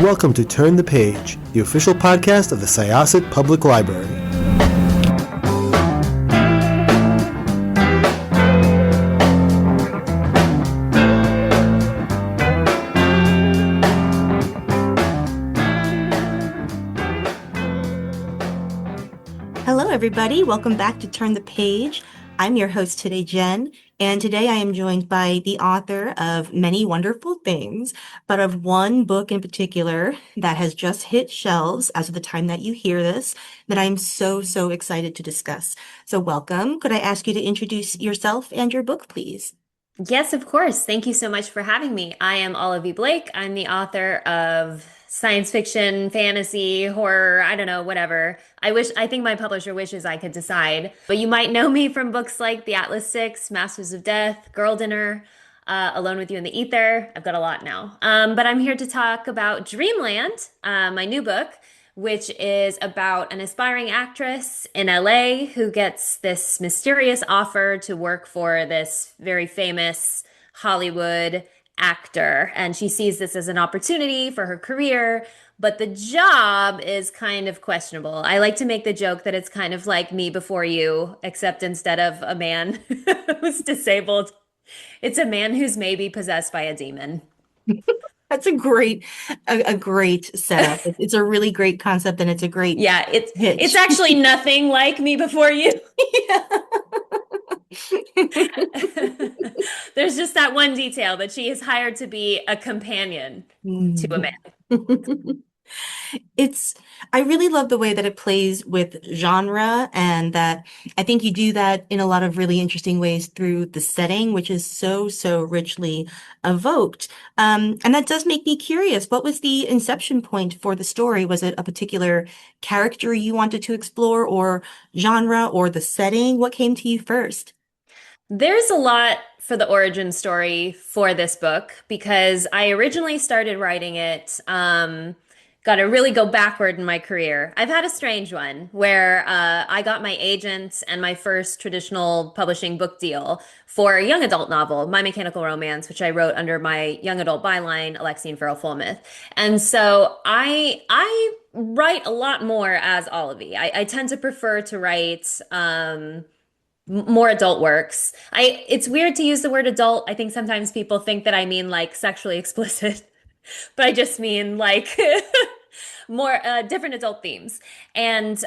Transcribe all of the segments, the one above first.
welcome to Turn the Page, the official podcast of the Syosset Public Library. Hello, everybody. Welcome back to Turn the Page. I'm your host today, Jen, and today I am joined by the author of many wonderful things, but of one book in particular that has just hit shelves as of the time that you hear this, that I'm so excited to discuss. So welcome. Could I ask you to introduce yourself and your book, please? Yes, of course. Thank you so much for having me. I am Olivie Blake. I'm the author of science fiction, fantasy, horror, I don't know, whatever. I think my publisher wishes I could decide. But you might know me from books like The Atlas Six, Masters of Death, Girl Dinner, Alone with You in the Ether. I've got a lot now. But I'm here to talk about Dreamland, my new book, which is about an aspiring actress in LA who gets this mysterious offer to work for this very famous Hollywood actor. And she sees this as an opportunity for her career, but the job is kind of questionable. I like to make the joke that it's kind of like Me Before You, except instead of a man who's disabled, it's a man who's maybe possessed by a demon. That's a great setup. It's a really great concept and it's a great Yeah, it's pitch. actually nothing like Me Before You. There's just that one detail that she is hired to be a companion to a Mm. man. It's, I really love the way that it plays with genre, and that I think you do that in a lot of really interesting ways through the setting, which is so richly evoked. And that does make me curious. What was the inception point for the story? Was it a particular character you wanted to explore, or genre, or the setting? What came to you first? There's a lot for the origin story for this book because I originally started writing it. Got to really go backward in my career. I've had a strange one where I got my agent and my first traditional publishing book deal for a young adult novel, My Mechanical Romance, which I wrote under my young adult byline, Alexine Farrell Fullmouth. And so I write a lot more as Olivie. I tend to prefer to write more adult works. It's weird to use the word adult. I think sometimes people think that I mean like sexually explicit, but I just mean like more different adult themes. And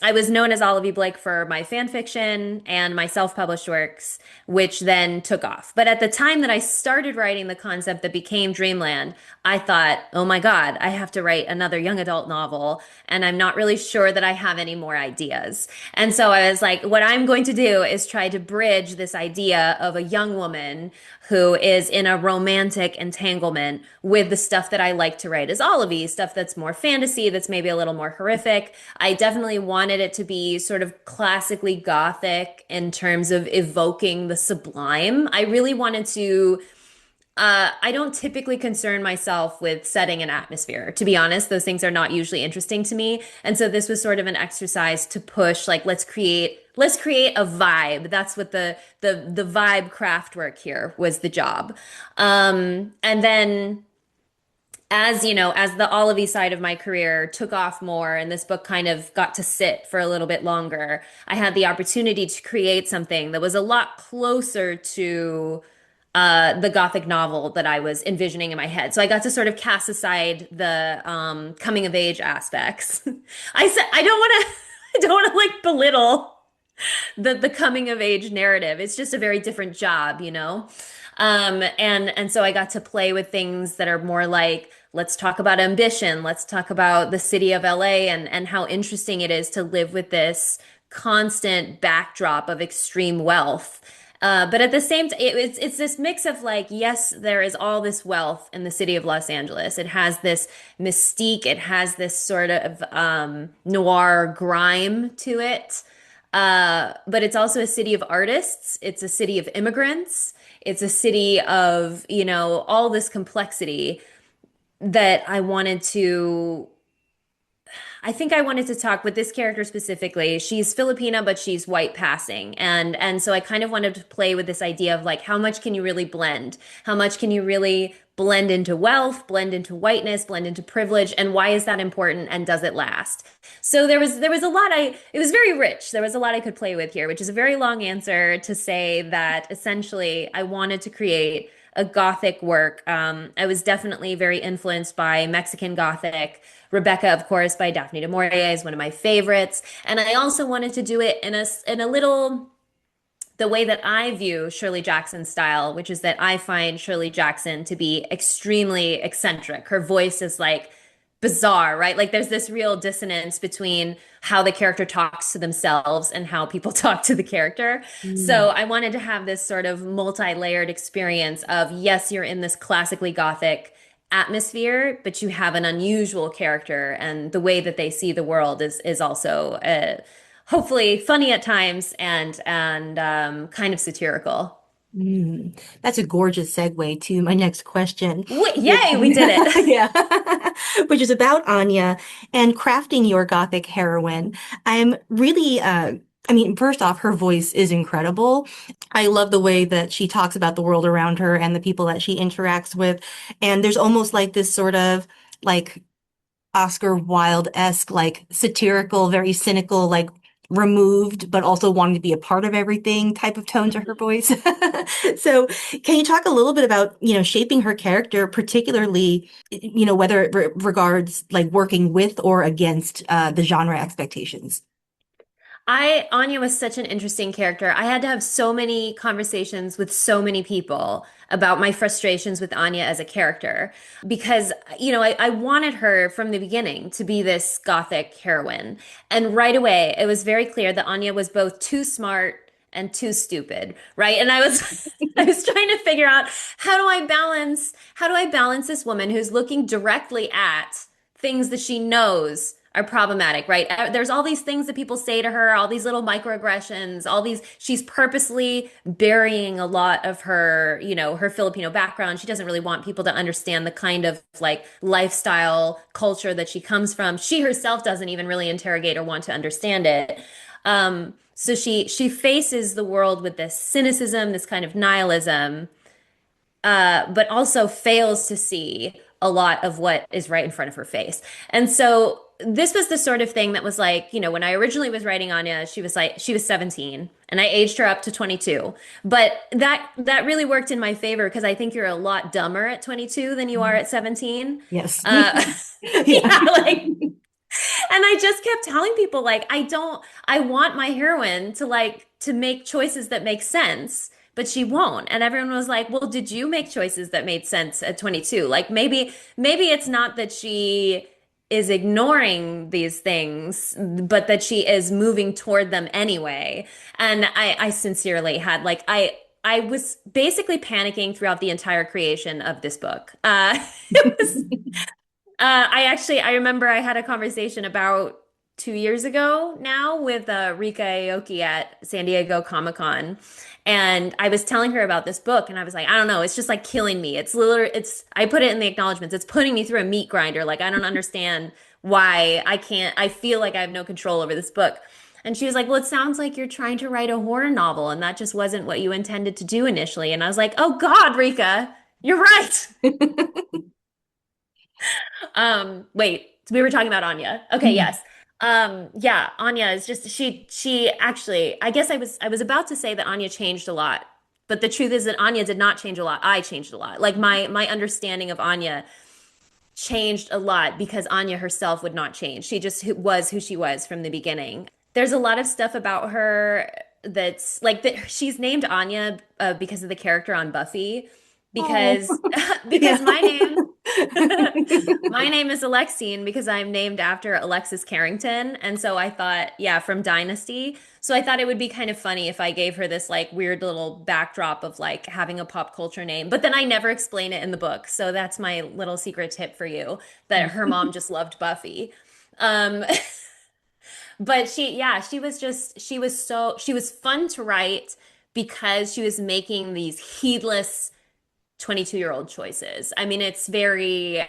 I was known as Olivie Blake for my fan fiction and my self-published works, which then took off. But at the time that I started writing the concept that became Dreamland, I thought, oh my God, I have to write another young adult novel, and I'm not really sure that I have any more ideas. And so I was like, what I'm going to do is try to bridge this idea of a young woman who is in a romantic entanglement with the stuff that I like to write as Olivie, stuff that's more fantasy, that's maybe a little more horrific. I definitely wanted it to be sort of classically gothic in terms of evoking the sublime. I really wanted to I don't typically concern myself with setting an atmosphere. To be honest, those things are not usually interesting to me. And so this was sort of an exercise to push, like, let's create a vibe. That's what the vibe craft work here was the job. And then as you know, as the Olivie side of my career took off more and this book kind of got to sit for a little bit longer, I had the opportunity to create something that was a lot closer to the Gothic novel that I was envisioning in my head. So I got to sort of cast aside the coming of age aspects. I said I don't want to I don't want to like belittle the coming of age narrative. It's just a very different job, you know? And so I got to play with things that are more like, let's talk about ambition, let's talk about the city of LA and how interesting it is to live with this constant backdrop of extreme wealth. But at the same time, it's this mix of like, yes, there is all this wealth in the city of Los Angeles. It has this mystique. It has this sort of noir grime to it. But it's also a city of artists. It's a city of immigrants. It's a city of, all this complexity that I think I wanted to talk with this character specifically. She's Filipina, but she's white passing. And so I kind of wanted to play with this idea of like how much can you really blend? How much can you really blend into wealth, blend into whiteness, blend into privilege, and why is that important and does it last? So there was a lot it was very rich. There was a lot I could play with here, which is a very long answer to say that essentially I wanted to create a Gothic work. I was definitely very influenced by Mexican Gothic. Rebecca, of course, by Daphne du Maurier is one of my favorites. And I also wanted to do it in a little the way that I view Shirley Jackson's style, which is that I find Shirley Jackson to be extremely eccentric. Her voice is like bizarre, right? Like there's this real dissonance between how the character talks to themselves and how people talk to the character. So Mm. I wanted to have this sort of multi-layered experience of, yes, you're in this classically Gothic atmosphere, but you have an unusual character, and the way that they see the world is also hopefully funny at times and kind of satirical. Mm. That's a gorgeous segue to my next question, which Yay, we did it. yeah, which is about Anya and crafting your Gothic heroine. I'm really, I mean, first off, her voice is incredible. I love the way that she talks about the world around her and the people that she interacts with. And there's almost like this sort of like Oscar Wilde-esque, like satirical, very cynical, like removed, but also wanting to be a part of everything type of tone to her voice. So, can you talk a little bit about, shaping her character, particularly, whether it regards like working with or against the genre expectations? Anya was such an interesting character. I had to have so many conversations with so many people about my frustrations with Anya as a character because, I wanted her from the beginning to be this Gothic heroine. And right away, it was very clear that Anya was both too smart and too stupid, right? And I was I was trying to figure out how do I balance this woman who's looking directly at things that she knows are problematic, right? There's all these things that people say to her, all these little microaggressions, she's purposely burying a lot of her, her Filipino background. She doesn't really want people to understand the kind of like lifestyle culture that she comes from. She herself doesn't even really interrogate or want to understand it. So she faces the world with this cynicism, this kind of nihilism, but also fails to see a lot of what is right in front of her face. And so this was the sort of thing that was like, when I originally was writing Anya, she was 17 and I aged her up to 22. But that really worked in my favor because I think you're a lot dumber at 22 than you are at 17. Yes. Uh, Yeah. yeah, like and I just kept telling people like I want my heroine to make choices that make sense, but she won't. And everyone was like, "Well, did you make choices that made sense at 22?" Like maybe it's not that she is ignoring these things, but that she is moving toward them anyway. And I sincerely had like I was basically panicking throughout the entire creation of this book. It was I remember I had a conversation about 2 years ago now with Rika Aoki at San Diego Comic-Con. And I was telling her about this book and I was like, I don't know, it's just like killing me. I put it in the acknowledgments. It's putting me through a meat grinder. Like I don't understand why I feel like I have no control over this book. And she was like, well, it sounds like you're trying to write a horror novel and that just wasn't what you intended to do initially. And I was like, oh God, Rika, you're right. Wait, we were talking about Anya. Okay, yes. Yeah, Anya is just she actually, I guess I was about to say that Anya changed a lot, but the truth is that Anya did not change a lot. I changed a lot. Like my understanding of Anya changed a lot because Anya herself would not change. She just was who she was from the beginning. There's a lot of stuff about her that's like that she's named Anya because of the character on Buffy Oh, because because yeah. my name is Alexine because I'm named after Alexis Carrington. And so I thought, yeah, from Dynasty. So I thought it would be kind of funny if I gave her this like weird little backdrop of like having a pop culture name. But then I never explain it in the book. So that's my little secret tip for you that her mom just loved Buffy. Um, but yeah, she was fun to write because she was making these heedless 22-year-old choices. I mean, it's very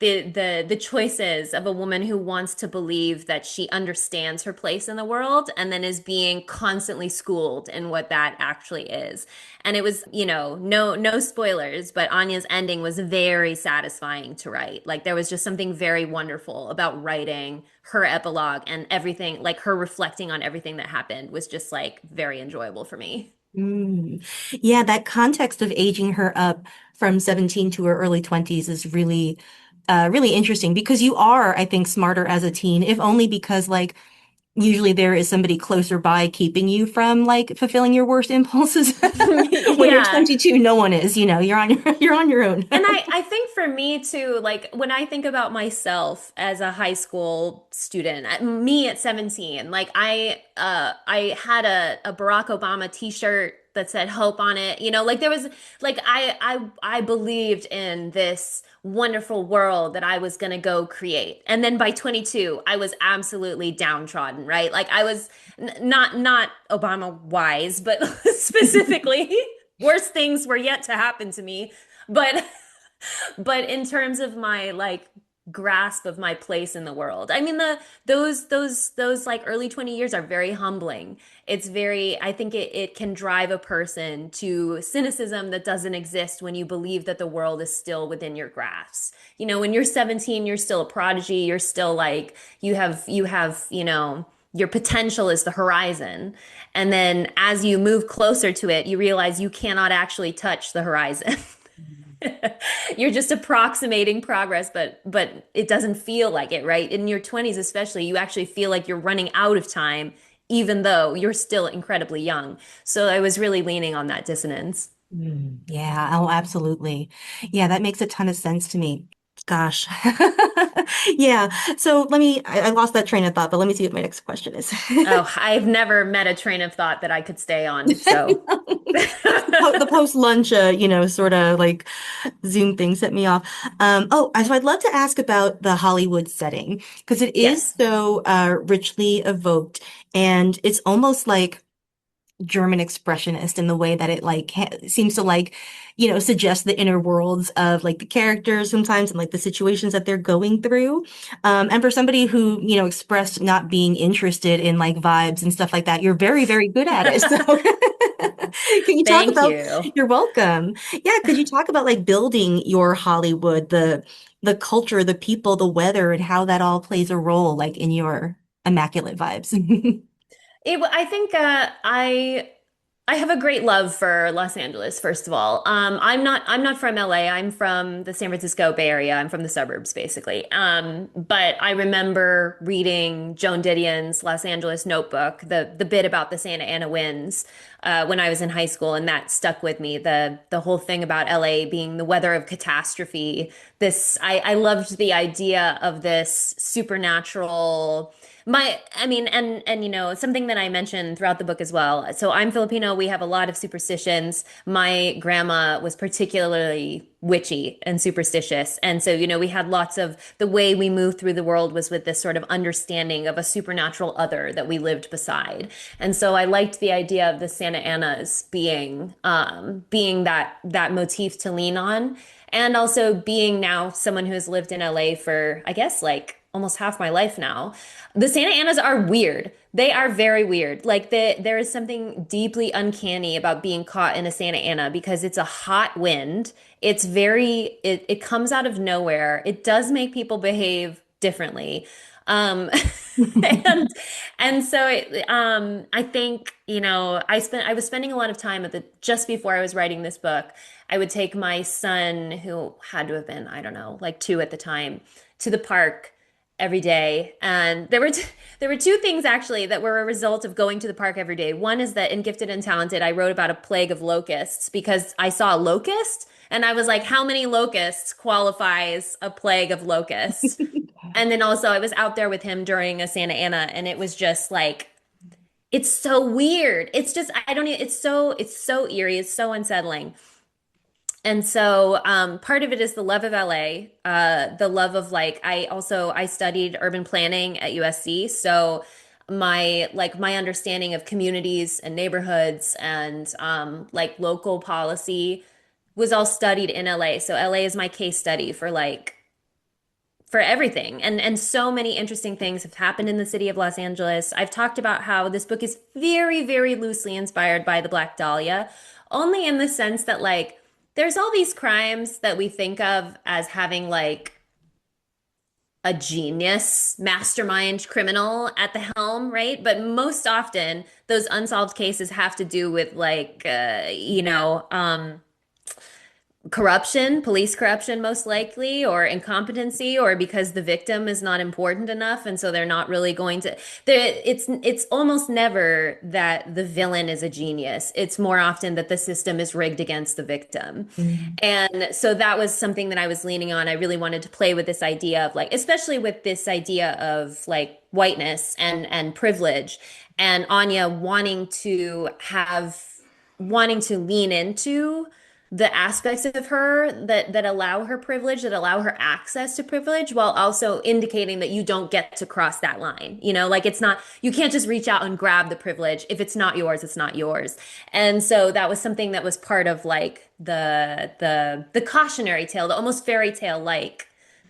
the choices of a woman who wants to believe that she understands her place in the world and then is being constantly schooled in what that actually is. And it was, no spoilers, but Anya's ending was very satisfying to write. Like there was just something very wonderful about writing her epilogue, and everything, like her reflecting on everything that happened was just like very enjoyable for me. Mm. Yeah, that context of aging her up from 17 to her early 20s is really, really interesting because you are, I think, smarter as a teen, if only because like usually there is somebody closer by keeping you from like fulfilling your worst impulses. When you're Yeah. 22, no one is, you're on your you're on your own. And I think for me too, like when I think about myself as a high school student, me at 17, like I had a Barack Obama t-shirt that said hope on it. Like there was like I believed in this wonderful world that I was gonna go create. And then by 22, I was absolutely downtrodden, right? Like I was not Obama wise, but specifically worse things were yet to happen to me. But but in terms of my like grasp of my place in the world, I mean those like early 20 years are very humbling. It's very, I think it can drive a person to cynicism that doesn't exist when you believe that the world is still within your grasp. When you're 17, you're still a prodigy, you're still like your potential is the horizon. And then as you move closer to it, you realize you cannot actually touch the horizon. You're just approximating progress, but it doesn't feel like it, right? In your 20s especially, you actually feel like you're running out of time, even though you're still incredibly young. So I was really leaning on that dissonance. Yeah, oh, absolutely. Yeah, that makes a ton of sense to me. Gosh. Yeah. So I lost that train of thought, but let me see what my next question is. Oh, I've never met a train of thought that I could stay on. So The post-lunch, sort of like Zoom thing set me off. So I'd love to ask about the Hollywood setting because it is yes. so richly evoked, and it's almost like German expressionist in the way that it like seems to like, suggest the inner worlds of like the characters sometimes and like the situations that they're going through. And for somebody who, expressed not being interested in like vibes and stuff like that, you're very, very good at it. So can you talk Thank about, you. you're welcome. Yeah, could you talk about like building your Hollywood, the culture, the people, the weather, and how that all plays a role like in your immaculate vibes? I think I have a great love for Los Angeles, first of all. I'm not from LA. I'm from the San Francisco Bay Area. I'm from the suburbs, basically. But I remember reading Joan Didion's Los Angeles Notebook, the bit about the Santa Ana winds, when I was in high school, and that stuck with me. The whole thing about LA being the weather of catastrophe. I loved the idea of this supernatural. I mean, and something that I mentioned throughout the book as well. So I'm Filipino. We have a lot of superstitions. My grandma was particularly witchy and superstitious. And so, we had lots of the way we moved through the world was with this sort of understanding of a supernatural other that we lived beside. And so I liked the idea of the Santa Anas being that motif to lean on. And also being now someone who has lived in LA for, I guess, like almost half my life now. The Santa Anas are weird. They are very weird. Like there is something deeply uncanny about being caught in a Santa Ana because it's a hot wind. It comes out of nowhere. It does make people behave differently. Um, and and so I think, I was spending a lot of time just before I was writing this book. I would take my son, who had to have been, I don't know, like 2 at the time, to the park every day. And there were two things actually that were a result of going to the park every day. One is that in Gifted and Talented, I wrote about a plague of locusts because I saw a locust and I was like, how many locusts qualifies a plague of locusts? And then also I was out there with him during a Santa Ana, and it was just like, it's so weird. It's just, I don't, it's so eerie. It's so unsettling. And so part of it is the love of LA, the love of like I studied urban planning at USC, so my understanding of communities and neighborhoods and like local policy was all studied in LA. So LA is my case study for like for everything. And so many interesting things have happened in the city of Los Angeles. I've talked about how this book is very, very loosely inspired by the Black Dahlia, only in the sense that like there's all these crimes that we think of as having like a genius, mastermind criminal at the helm, right? But most often those unsolved cases have to do with like corruption, police corruption, most likely, or incompetency, or because the victim is not important enough, and so they're not really going to. It's almost never that the villain is a genius. It's more often that the system is rigged against the victim. Mm. And so that was something that I was leaning on. I really wanted to play with this idea of like, especially with this idea of like whiteness and privilege, and Anya wanting to lean into the aspects of her that allow her privilege, that allow her access to privilege, while also indicating that you don't get to cross that line. You know, like it's not, you can't just reach out and grab the privilege. If it's not yours, it's not yours. And so that was something that was part of like the cautionary tale, the almost fairy tale like.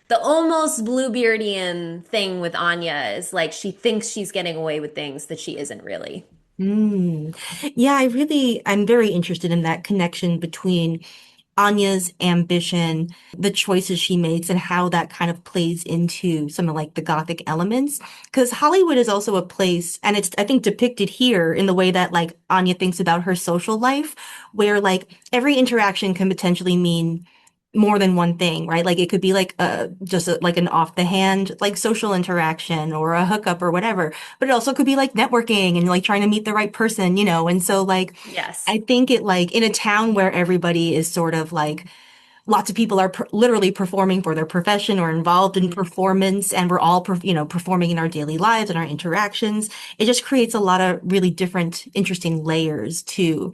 The almost Bluebeardian thing with Anya is like she thinks she's getting away with things that she isn't really. Mm. Yeah, I'm very interested in that connection between Anya's ambition, the choices she makes, and how that kind of plays into some of like the Gothic elements. Because Hollywood is also a place, and it's, I think, depicted here in the way that like Anya thinks about her social life, where like every interaction can potentially mean more than one thing, right? Like it could be like like an off the hand like social interaction or a hookup or whatever, but it also could be like networking and like trying to meet the right person, you know? And so like Yes. I think it like in a town where everybody is sort of like lots of people are literally performing for their profession or involved in Mhm. performance, and we're all performing in our daily lives and our interactions. It just creates a lot of really different interesting layers to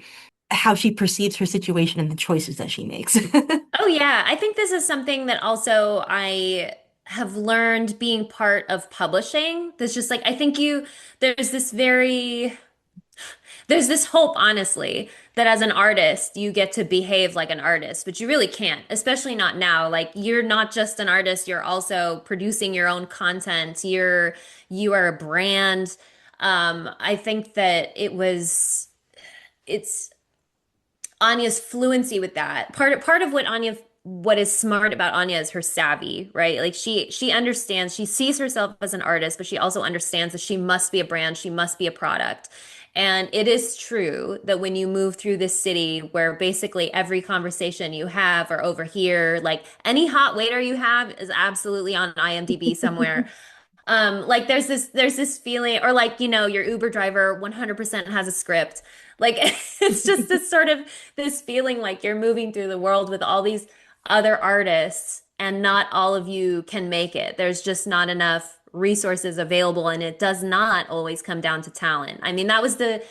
how she perceives her situation and the choices that she makes. Oh yeah, I think this is something that also I have learned being part of publishing. There's just like I think you there's this very there's this hope, honestly, that as an artist you get to behave like an artist, but you really can't, especially not now. Like you're not just an artist, you're also producing your own content. You are a brand. I think that it's Anya's fluency with that. Part of what is smart about Anya is her savvy, right? Like she understands, she sees herself as an artist, but she also understands that she must be a brand, she must be a product. And it is true that when you move through this city where basically every conversation you have or over here, like any hot waiter you have is absolutely on IMDb somewhere. Like there's this feeling, or like, you know, your Uber driver 100% has a script. Like it's just this sort of this feeling like you're moving through the world with all these other artists and not all of you can make it. There's just not enough resources available, and it does not always come down to talent. I mean, that was the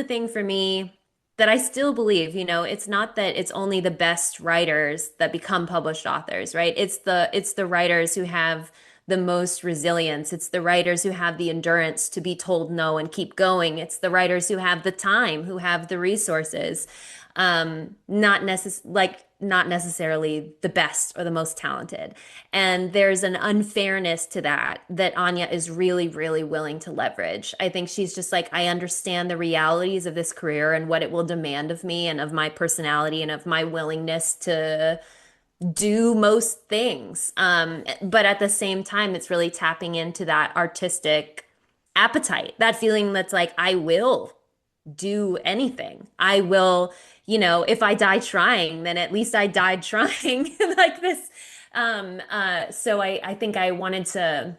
thing for me that I still believe, you know, it's not that it's only the best writers that become published authors, right? It's the writers who have the most resilience. It's the writers who have the endurance to be told no and keep going. It's the writers who have the time, who have the resources. Not necessarily the best or the most talented. And there's an unfairness to that Anya is really, really willing to leverage. I think she's just like, I understand the realities of this career and what it will demand of me and of my personality and of my willingness to do most things. But at the same time, it's really tapping into that artistic appetite, that feeling that's like, I will do anything. I will, you know, if I die trying, then at least I died trying like this. So I think I wanted to,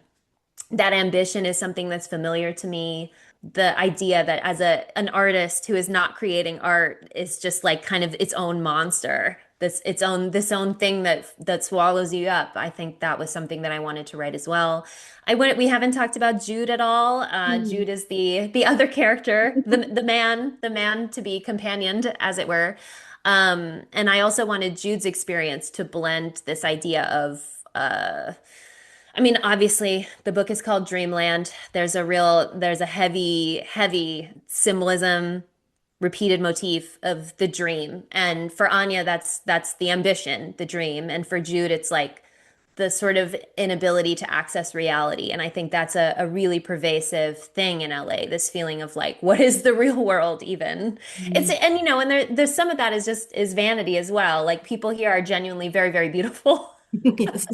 that ambition is something that's familiar to me. The idea that as an artist who is not creating art is just like kind of its own monster, this own thing that swallows you up. I think that was something that I wanted to write as well. We haven't talked about Jude at all. Mm. Jude is the other character, the man to be companioned, as it were. And I also wanted Jude's experience to blend this idea of I mean, obviously, the book is called Dreamland. There's a heavy, heavy symbolism repeated motif of the dream. And for Anya, that's the ambition, the dream. And for Jude, it's like the sort of inability to access reality. And I think that's a really pervasive thing in LA, this feeling of like, what is the real world even? It's, Mm. and and there's some of that is just is vanity as well. Like people here are genuinely very, very beautiful. Yes.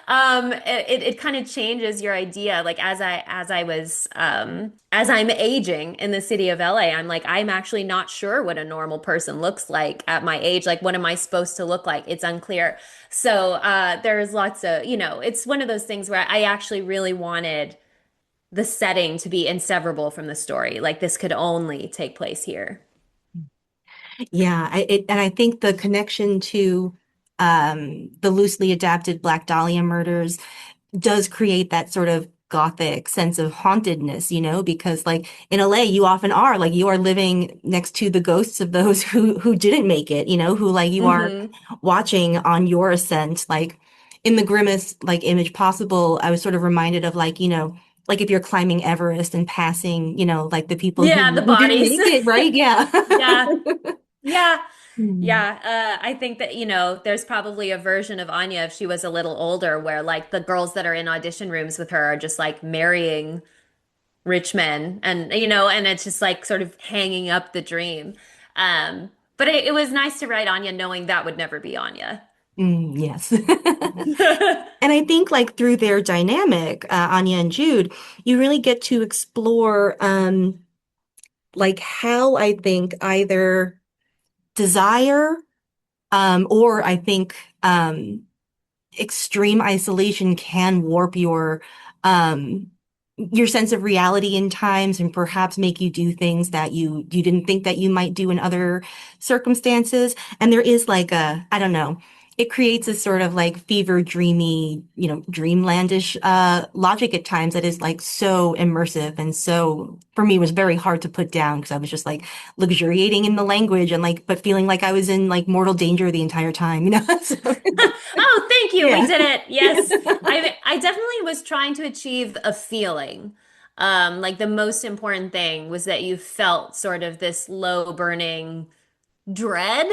It kind of changes your idea. Like as I'm aging in the city of LA, I'm like, I'm actually not sure what a normal person looks like at my age. Like, what am I supposed to look like? It's unclear. So there's lots of, it's one of those things where I actually really wanted the setting to be inseparable from the story. Like this could only take place here. Yeah, and I think the connection to the loosely adapted Black Dahlia murders does create that sort of gothic sense of hauntedness, because like in LA, you often are like you are living next to the ghosts of those who didn't make it, who like you are Hmm. watching on your ascent, like in the grimmest like image possible. I was sort of reminded of like, like if you're climbing Everest and passing, like the people Yeah, the who didn't bodies. make it, right? Yeah. Yeah. Yeah. Hmm. Yeah, I think that, there's probably a version of Anya if she was a little older where like the girls that are in audition rooms with her are just like marrying rich men and and it's just like sort of hanging up the dream. But it was nice to write Anya knowing that would never be Anya. Yes. And I think like through their dynamic, Anya and Jude, you really get to explore like how I think either desire or I think extreme isolation can warp your sense of reality in times and perhaps make you do things that you didn't think that you might do in other circumstances. And there is like I don't know, it creates a sort of like fever dreamy, dreamlandish logic at times that is like so immersive and so for me was very hard to put down because I was just like luxuriating in the language and like but feeling like I was in like mortal danger the entire time, So, Oh, thank you. We yeah. did it. Yes. I definitely was trying to achieve a feeling. Like the most important thing was that you felt sort of this low burning dread,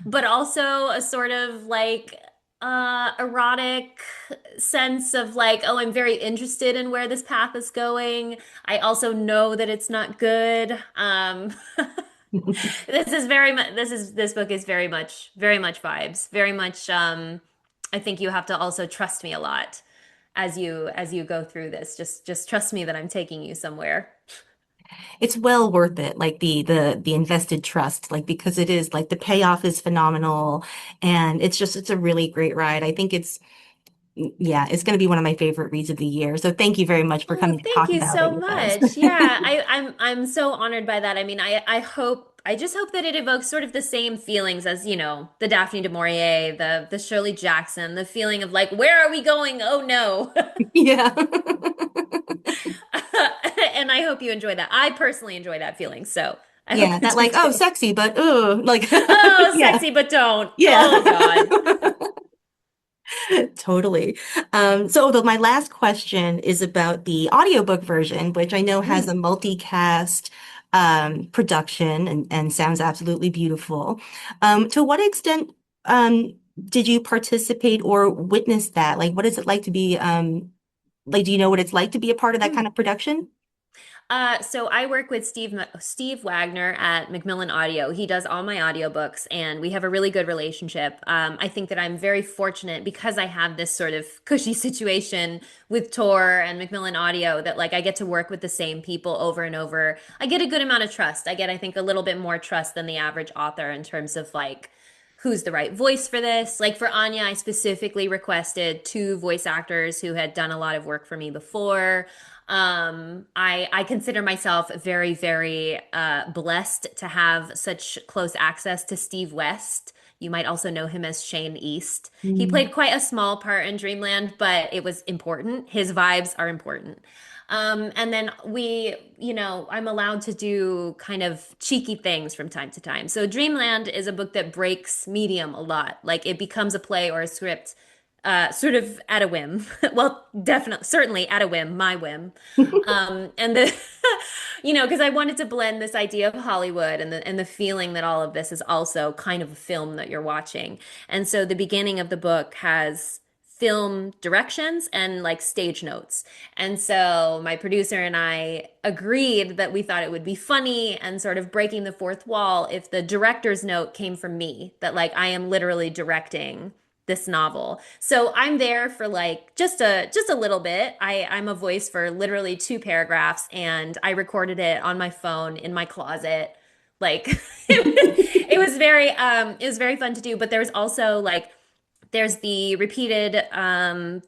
but also a sort of like erotic sense of like, oh, I'm very interested in where this path is going. I also know that it's not good. This book is very much vibes. Very much I think you have to also trust me a lot as you go through this. Just trust me that I'm taking you somewhere. It's well worth it, like the invested trust, like because it is like the payoff is phenomenal and it's a really great ride. I think yeah, it's going to be one of my favorite reads of the year. So thank you very much for Oh, coming to thank talk you about so it with us. much. Yeah, I'm so honored by that. I mean, I just hope that it evokes sort of the same feelings as, the Daphne du Maurier, the Shirley Jackson, the feeling of like, where are we going? Oh no. Yeah. And I hope you enjoy that. I personally enjoy that feeling, so I hope Yeah, you that do like, oh, too. sexy, but like Oh, yeah. sexy, but don't. Yeah. Oh God. Totally. My last question is about the audiobook version, which I know has a Mm. multicast production and sounds absolutely beautiful. To what extent did you participate or witness that? Like, what is it like to be like, do you know what it's like to be a part of that kind of production? So I work with Steve Wagner at Macmillan Audio. He does all my audiobooks, and we have a really good relationship. I think that I'm very fortunate because I have this sort of cushy situation with Tor and Macmillan Audio that like I get to work with the same people over and over. I get a good amount of trust. I get, I think, a little bit more trust than the average author in terms of like who's the right voice for this. Like for Anya, I specifically requested two voice actors who had done a lot of work for me before. I consider myself very, very blessed to have such close access to Steve West. You might also know him as Shane East. He Mm. played quite a small part in Dreamland, but it was important. His vibes are important. And then I'm allowed to do kind of cheeky things from time to time. So Dreamland is a book that breaks medium a lot. Like it becomes a play or a script sort of at a whim. Well, definitely, certainly at a whim, my whim. And the, because I wanted to blend this idea of Hollywood and the feeling that all of this is also kind of a film that you're watching. And so the beginning of the book has film directions and like stage notes. And so my producer and I agreed that we thought it would be funny and sort of breaking the fourth wall if the director's note came from me, that like I am literally directing this novel. So I'm there for like just a little bit. I'm a voice for literally two paragraphs and I recorded it on my phone in my closet. Like it was very fun to do, but there's also like there's the repeated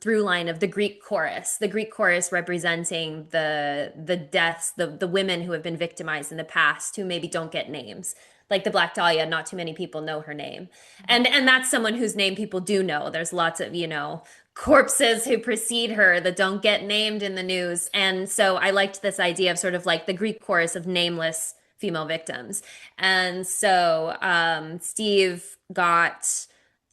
through line of the Greek chorus representing the deaths, the women who have been victimized in the past who maybe don't get names. Like the Black Dahlia, not too many people know her name. And that's someone whose name people do know. There's lots of, corpses who precede her that don't get named in the news. And so I liked this idea of sort of like the Greek chorus of nameless female victims. And so Steve got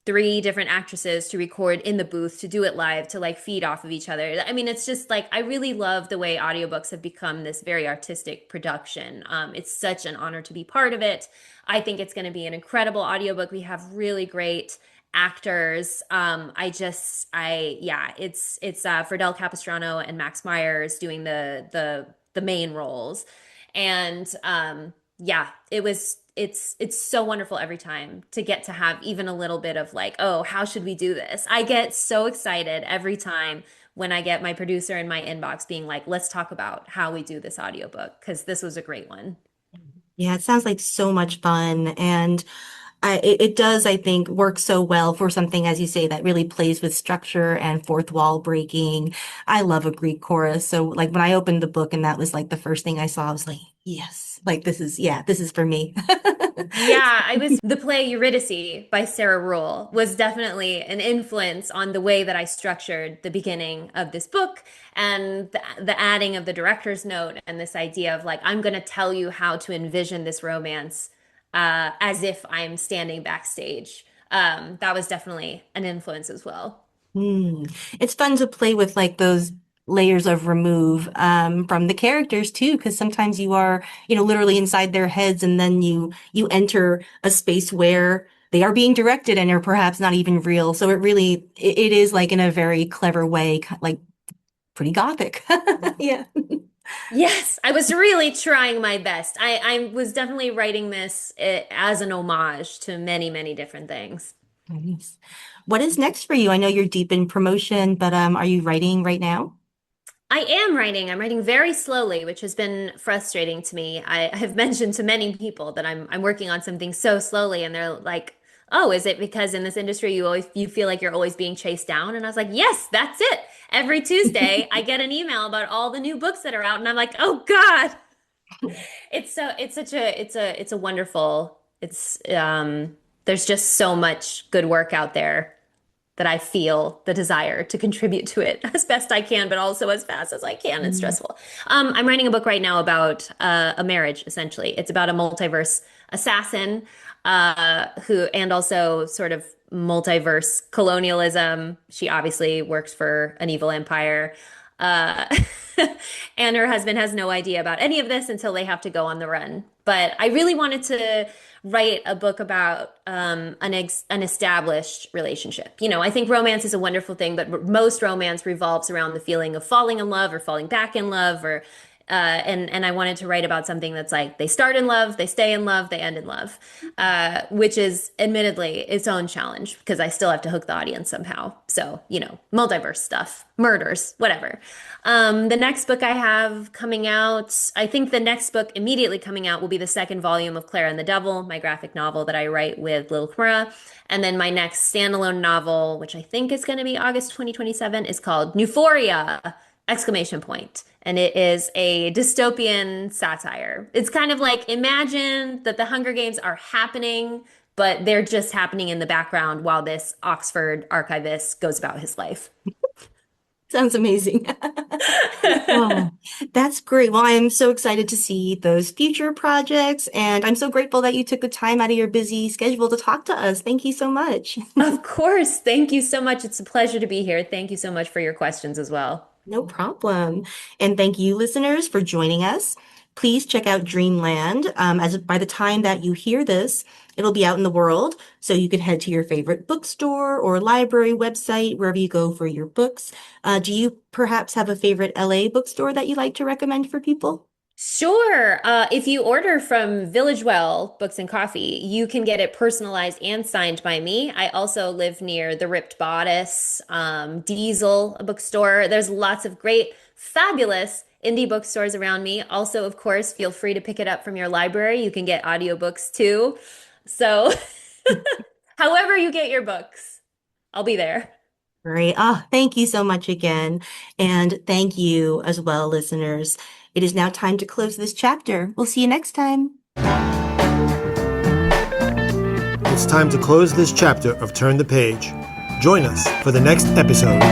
three different actresses to record in the booth to do it live to like feed off of each other. I mean, it's just like I really love the way audiobooks have become this very artistic production. It's such an honor to be part of it. I think it's going to be an incredible audiobook. We have really great actors. Yeah, it's Fidel Capistrano and Max Myers doing the main roles. And yeah, it's so wonderful every time to get to have even a little bit of like, oh, how should we do this? I get so excited every time when I get my producer in my inbox being like, let's talk about how we do this audiobook because this was a great one. Yeah, it sounds like so much fun. And it does, I think, work so well for something, as you say, that really plays with structure and fourth wall breaking. I love a Greek chorus. So, like, when I opened the book and that was like the first thing I saw, I was like, yes, like, this is for me. Yeah, I was the play Eurydice by Sarah Rule was definitely an influence on the way that I structured the beginning of this book and the adding of the director's note and this idea of like I'm going to tell you how to envision this romance as if I'm standing backstage. That was definitely an influence as well. Hmm. It's fun to play with like those layers of remove from the characters too, because sometimes you are, literally inside their heads, and then you enter a space where they are being directed and are perhaps not even real. So it is like in a very clever way, like pretty gothic. Yeah. Yes, I was really trying my best. I was definitely writing this as an homage to many, many different things. Nice. What is next for you? I know you're deep in promotion, but are you writing right now? I am writing. I'm writing very slowly, which has been frustrating to me. I have mentioned to many people that I'm working on something so slowly, and they're like, "Oh, is it because in this industry you feel like you're always being chased down?" And I was like, "Yes, that's it. Every Tuesday I get an email about all the new books that are out, and I'm like, "Oh God." It's such a it's a wonderful there's just so much good work out there that I feel the desire to contribute to it as best I can, but also as fast as I can. It's Mm. stressful. I'm writing a book right now about a marriage, essentially. It's about a multiverse assassin and also sort of multiverse colonialism. She obviously works for an evil empire. Uh, and her husband has no idea about any of this until they have to go on the run. But I really wanted to write a book about an established relationship. I think romance is a wonderful thing, but most romance revolves around the feeling of falling in love or falling back in love, or and I wanted to write about something that's like they start in love, they stay in love, they end in love, which is admittedly its own challenge because I still have to hook the audience somehow. So, multiverse stuff, murders, whatever. The next book I have coming out, I think the next book immediately coming out will be the second volume of Clara and the Devil, my graphic novel that I write with Lil Kimura. And then my next standalone novel, which I think is going to be August 2027, is called Euphoria! Exclamation point. And it is a dystopian satire. It's kind of like imagine that the Hunger Games are happening, but they're just happening in the background while this Oxford archivist goes about his life. Sounds amazing. Oh, that's great. Well, I'm so excited to see those future projects, and I'm so grateful that you took the time out of your busy schedule to talk to us. Thank you so much. Of course. Thank you so much. It's a pleasure to be here. Thank you so much for your questions as well. No problem. And thank you, listeners, for joining us. Please check out Dreamland. As by the time that you hear this, it'll be out in the world. So you could head to your favorite bookstore or library website, wherever you go for your books. Do you perhaps have a favorite LA bookstore that you'd like to recommend for people? Sure. If you order from Village Well Books and Coffee, you can get it personalized and signed by me. I also live near the Ripped Bodice, Diesel bookstore. There's lots of great, fabulous indie bookstores around me. Also, of course, feel free to pick it up from your library. You can get audiobooks too. So, however you get your books, I'll be there. Great. Oh, thank you so much again. And thank you as well, listeners. It is now time to close this chapter. We'll see you next time. It's time to close this chapter of Turn the Page. Join us for the next episode.